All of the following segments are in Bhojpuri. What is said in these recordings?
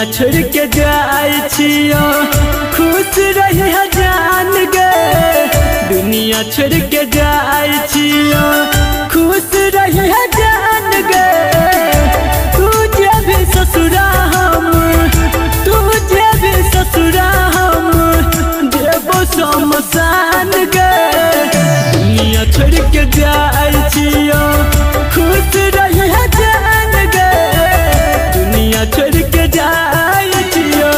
दुनिया छोड़ के जाए छियो खुश रही जान गे। दुनिया छोड़ के जाए छियो खुश रही जान गे। तुझे भी ससुरा हम तुझे भी ससुरा हम देवो शमशान गे। दुनिया छोड़ के जाए छियो खुश रही जान गे। दुनिया छोड़ के जाए छियो।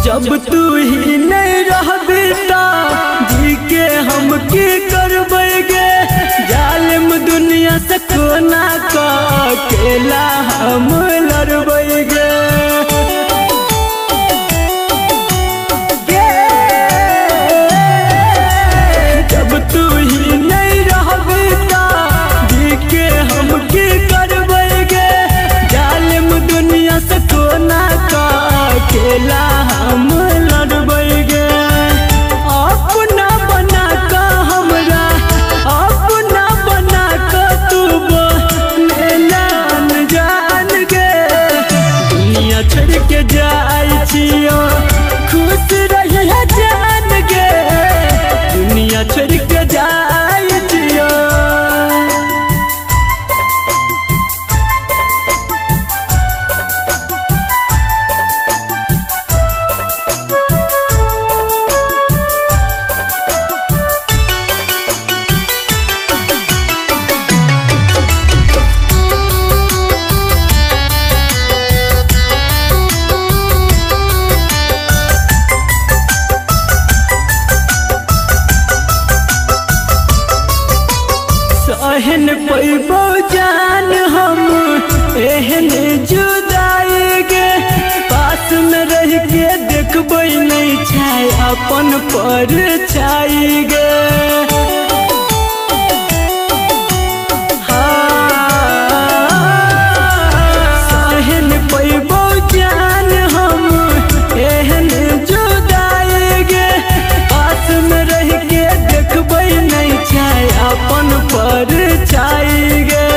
जब तू ही नहीं रहबी जी के हम की करबेगे। जालिम दुनिया से कोना का अकेला हम लड़बेगे। जब तू ही नहीं रहबी जी के हम की करबेगे। जालिम दुनिया से कोना का अकेला हम लड़बेगे। अपना बना का हमरा अपना बना का तू बन जान गे। दुनिया छोड़ के जाए छियो खुश रही जान गे। दुनिया छोड़ के जाए छियो। एहन पैबो जान हम एहन जुदाई गे। पास में रह के देखबै नहीं छाय अपन पर छाई गे। एहन पैबो जान हम एहन जुदाई गे। पास में रह के देखबै नहीं छाय अपन पर छाई गे।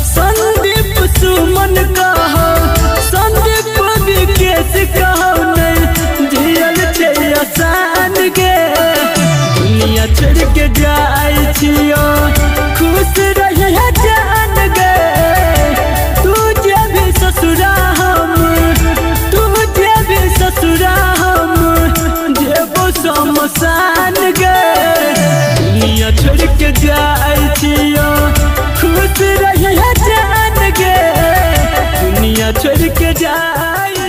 संदीप सुमन कहो संदीप विकेश कहो नहीं जियल छे आसान गे। दुनिया छोड़ के जाए छियो खुश रही जान गे। तुझे भी ससुरा हम तुझे भी ससुरा हम देवो शमशान गे। दुनिया छोड़ के जाए छियो खुश रही जान गे। दुनिया छोड़ के जाए